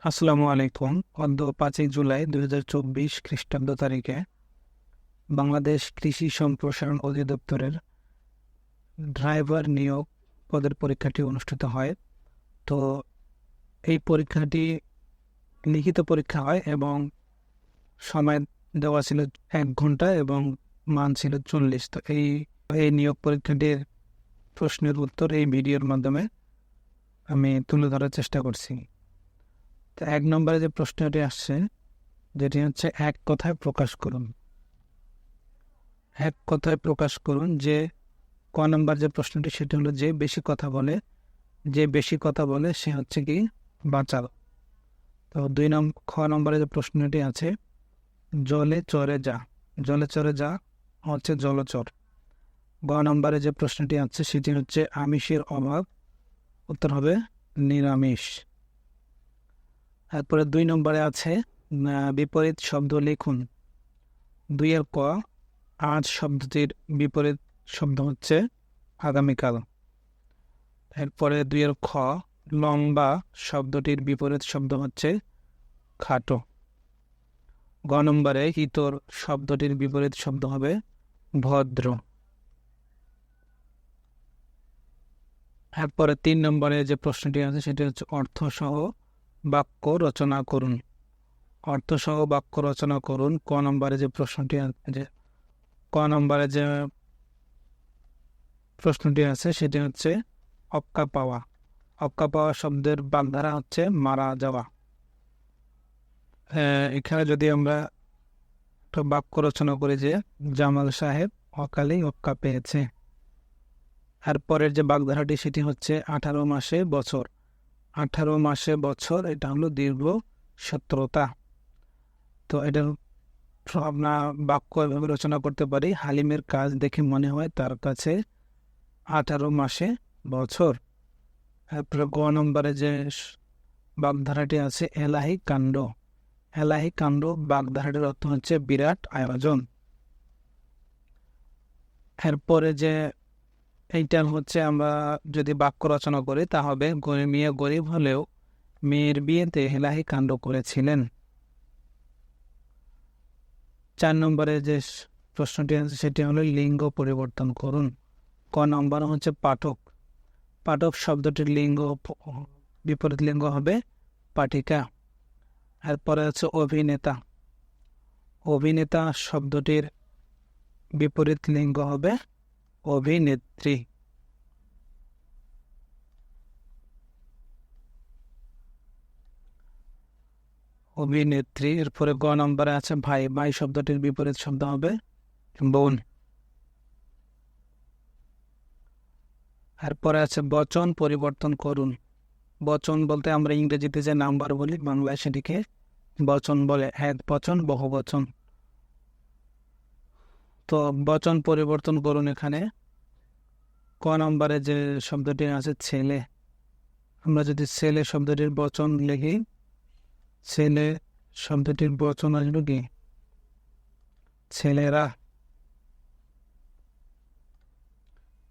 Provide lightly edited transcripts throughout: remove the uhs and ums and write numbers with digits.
আসসালামু আলাইকুম। অদ্য 5 জুলাই 2024 খ্রিস্টাব্দ তারিখে বাংলাদেশ কৃষি সম্প্রসারণ অধিদপ্তরের ড্রাইভার নিয়োগ পদের পরীক্ষাটি অনুষ্ঠিত হয়। তো এই পরীক্ষাটি লিখিত পরীক্ষা হয় এবং সময় দেওয়া ছিল 1 ঘন্টা এবং মান ছিল 40। তো এই এই নিয়োগ পরীক্ষাটির প্রশ্নের উত্তর এই ভিডিওর মাধ্যমে আমি তুলে ধরার চেষ্টা করছি। তো 1 নম্বরে যে প্রশ্নটি আসছে, যেটি হচ্ছে এক কথায় প্রকাশ করুন। এক কথায় প্রকাশ করুন যে ক নম্বর যে প্রশ্নটি সেটি হলো যে বেশি কথা বলে, যে বেশি কথা বলে সে হচ্ছে কি বাচাল। তো খ নম্বরে যে প্রশ্নটি আছে জলে চরে যা, জলে চরে যা হচ্ছে জলচর। গ নম্বরে যে প্রশ্নটি আছে সেটি হচ্ছে আমিষের অভাব, উত্তর হবে নিরামিষ। তারপরে 2 নম্বরে আছে বিপরীত শব্দ লিখুন। 2-এর ক, আজ শব্দটির বিপরীত শব্দ হচ্ছে আগামীকাল। এরপরে 2-এর খ, লম্বা শব্দটির বিপরীত শব্দ হচ্ছে খাটো। গ নম্বরে ইতর শব্দটির বিপরীত শব্দ হবে ভদ্র। এরপরে 3 নম্বরে যে প্রশ্নটি আছে সেটি হচ্ছে অর্থসহ বাক্য রচনা করুন। অর্থসহ বাক্য রচনা করুন। ক নম্বরে যে প্রশ্নটি আছে সেটি হচ্ছে অক্কা পাওয়া। অক্কা পাওয়া শব্দের বাগধারা হচ্ছে মারা যাওয়া। এখানে যদি আমরা একটা বাক্য রচনা করি যে জামাল সাহেব অকালেই অক্কা পেয়েছে। আর পরের যে বাগধারাটি সেটি হচ্ছে 18 মাসে বছর। 18 মাসে বছর, এটা হলো দীর্ঘ সত্যতা। তো এটা আমরা বাক্য এভাবে রচনা করতে পারি, হালিমের কাজ দেখে মনে হয় তার কাছে 18 মাসে বছর। তারপরে গ নম্বরে যে বাগধারাটি আছে এলাহি কাণ্ড। এলাহি কাণ্ড বাগধারাটির অর্থ হচ্ছে বিরাট আয়োজন। এরপরে যে এইটা হচ্ছে আমরা যদি বাক্য রচনা করি তা হবে মেয়ে গরিব হলেও মেয়ের বিয়েতে এলাহি কাণ্ড করেছিলেন। 4 নম্বরে যে প্রশ্নটি আছে সেটি হলো লিঙ্গ পরিবর্তন করুন। ক নম্বর হচ্ছে পাঠক। পাঠক শব্দটির বিপরীত লিঙ্গ হবে পাঠিকা। এরপরে হচ্ছে অভিনেতা। অভিনেতা শব্দটির বিপরীত লিঙ্গ হবে অভিনেত্রী। অভিনেত্রী। এরপরে গ নম্বরে আছে ভাই। ভাই শব্দটির বিপরীত শব্দ হবে বোন। এরপরে আছে বচন পরিবর্তন করুন। বচন বলতে আমরা ইংরেজিতে যে নাম্বার বলি, বাংলায় সেটিকে বচন বলে, এক বচন বহু বচন। তো বচন পরিবর্তন করুন। এখানে ক নম্বরে যে শব্দটি আছে ছেলে, আমরা যদি ছেলে শব্দটির বচন লিখি, ছেলে শব্দটির বচন আসবে কি ছেলেরা।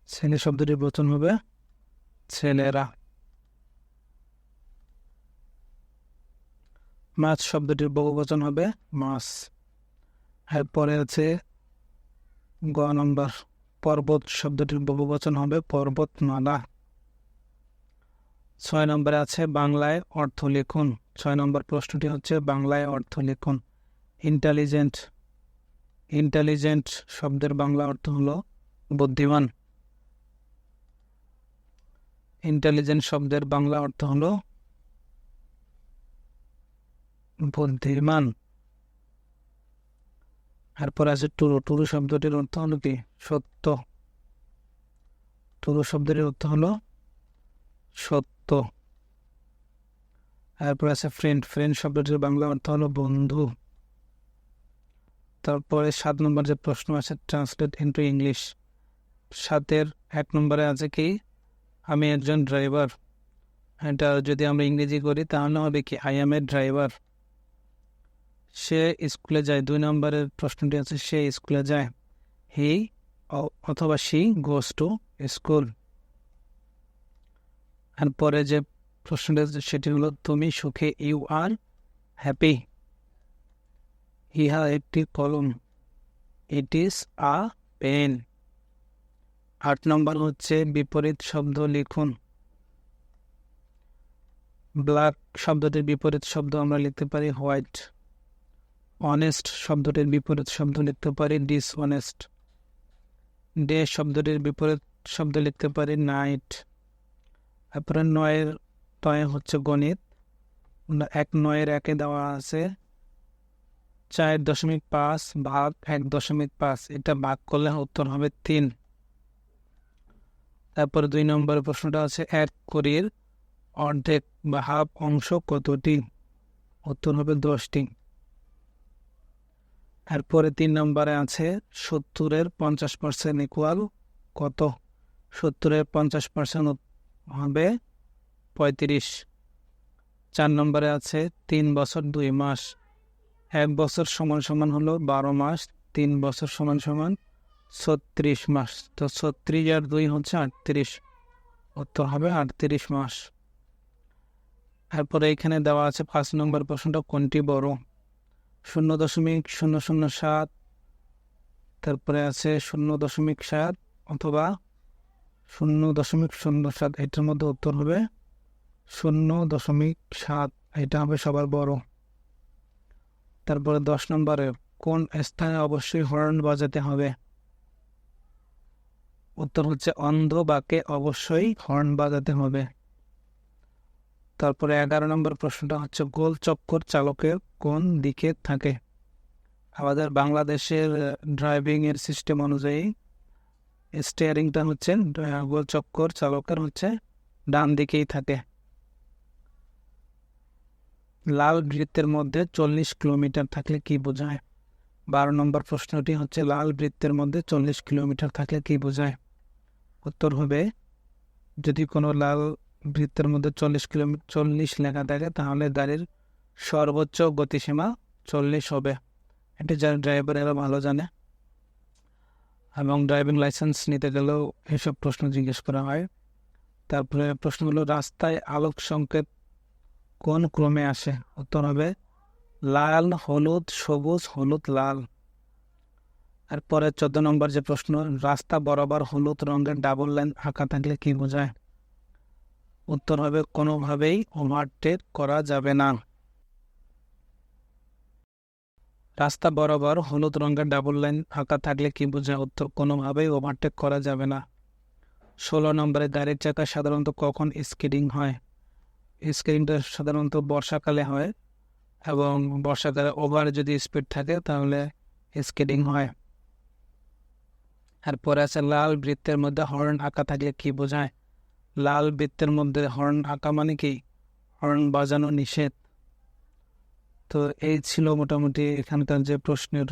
ছেলে শব্দটির বচন হবে ছেলেরা। মাছ শব্দটির বহুবচন হবে মাছ। এরপরে আছে গ নম্বর, পর্বত শব্দটির বহুবচন হবে পর্বতমালা। 6 নম্বরে আছে বাংলায় অর্থ লিখুন। 6 নম্বর প্রশ্নটি হচ্ছে বাংলায় অর্থ লিখুন। ইন্টেলিজেন্ট। ইন্টেলিজেন্ট শব্দের বাংলা অর্থ হলো বুদ্ধিমান। ইন্টেলিজেন্ট শব্দের বাংলা অর্থ হলো বুদ্ধিমান। এরপর আছে টুরু। টুরু শব্দটির অর্থ হলো কি সত্য। টুরু শব্দের অর্থ হলো সত্য। এরপর আছে ফ্রেন্ড। ফ্রেন্ড শব্দটির বাংলা অর্থ হলো বন্ধু। তারপরে 7 নম্বর যে প্রশ্ন আছে ট্রান্সলেট ইনটু ইংলিশ। 7-এর 1 নম্বরে আছে কি আমি একজন ড্রাইভার। এটা যদি আমরা ইংরেজি করি তাহলে হবে কি আই এম এ ড্রাইভার। সে স্কুলে যায়। 2 নম্বরের প্রশ্নটি আছে সে স্কুলে যায়। হি অথবা শি গোস টু স্কুল। এরপরে যে প্রশ্নটা সেটি হলো তুমি সুখে, ইউ আর হ্যাপি। ইহা একটি কলম, ইট ইজ আ পেন। 8 নম্বর হচ্ছে বিপরীত শব্দ লিখুন। ব্ল্যাক শব্দটির বিপরীত শব্দ আমরা লিখতে পারি হোয়াইট। অনেস্ট শব্দটির বিপরীত শব্দ লিখতে পারি ডিসঅনেস্ট। ডে শব্দটির বিপরীত শব্দ লিখতে পারি নাইট। তারপরে 9 তয়ে হচ্ছে গণিত। 1 দেওয়া আছে 4.5 ভাগ 1.5, এটা ভাগ করলে উত্তর হবে 3। তারপরে 2 নম্বরের প্রশ্নটা আছে 1 কোটির অর্ধেক বা হাফ অংশ কতটি? উত্তর হবে 10টি। এরপরে 3 নম্বরে আছে 70-এর 50% ইকুয়াল কত? 70-এর 50% হবে 35। 4 নম্বরে আছে 3 বছর 2 মাস। 1 বছর সমান সমান হলো 12 মাস, 3 বছর সমান সমান 36 মাস। তো 36 আর 2 হচ্ছে 38, উত্তর হবে 38 মাস। তারপরে এখানে দেওয়া আছে 5 নম্বর প্রশ্নটা কোনটি বড়? 0.007, তারপরে আছে 0.7 অথবা 0.07, এটার মধ্যে উত্তর হবে 0.7, এটা হবে সবার বড়। তারপরে 10 নম্বরে কোন স্থানে অবশ্যই হর্ন বাজাতে হবে? উত্তর হচ্ছে অন্ধ বাঁকে অবশ্যই হর্ন বাজাতে হবে। তারপরে 11 নম্বর প্রশ্নটা হচ্ছে গোল চক্কর চালকের কোন দিকে থাকে? আমাদের বাংলাদেশের ড্রাইভিং এর সিস্টেম অনুযায়ী স্টিয়ারিংটা হচ্ছে গোল চক্কর চালকের হচ্ছে ডান দিকেই থাকে। লাল বৃত্তের মধ্যে 40 কিলোমিটার থাকলে কি বোঝায়? 12 নম্বর প্রশ্নটি হচ্ছে লাল বৃত্তের মধ্যে 40 কিলোমিটার থাকলে কি বোঝায়? উত্তর হবে যদি কোনো লাল বৃত্তের মধ্যে 40 লেখা থাকে তাহলে গাড়ির সর্বোচ্চ গতিসীমা 40 হবে। এটি যারা ড্রাইভার এরা ভালো জানে, এবং ড্রাইভিং লাইসেন্স নিতে গেলেও এসব প্রশ্ন জিজ্ঞেস করা হয়। তারপরে প্রশ্ন হলো রাস্তায় আলোক সংকেত কোন ক্রমে আসে? উত্তর হবে লাল হলুদ সবুজ হলুদ লাল। আর পরে 14 নম্বর যে প্রশ্ন, রাস্তা বরাবর হলুদ রঙের ডাবল লাইন আঁকা থাকলে কি বোঝায়? উত্তর হবে কোনোভাবেই ওভারটেক করা যাবে না। রাস্তা বরাবর হলুদ রঙের ডাবল লাইন আঁকা থাকলে কি বোঝায়? উত্তর কোনোভাবেই ওভারটেক করা যাবে না। 16 নম্বরে গাড়ির চাকা সাধারণত কখন স্কিডিং হয়? স্কিডিংটা সাধারণত বর্ষাকালে হয়, এবং বর্ষাকালে ওভার যদি স্পিড থাকে তাহলে স্কিডিং হয়। আর পরে আছে লাল বৃত্তের মধ্যে হর্ন আঁকা থাকলে কি বোঝায়? লাল বৃত্তের মধ্যে হর্ন আঁকা মানে কি? হর্ন বাজানো নিষেধ। তো এই ছিল মোটামুটি এখানকার যে প্রশ্নের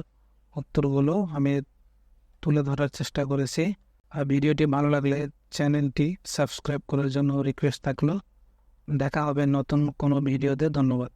উত্তরগুলো আমি তুলে ধরার চেষ্টা করেছি। আর ভিডিওটি ভালো লাগলে চ্যানেলটি সাবস্ক্রাইব করার জন্য রিকোয়েস্ট থাকলো। দেখা হবে নতুন কোনো ভিডিওতে। ধন্যবাদ।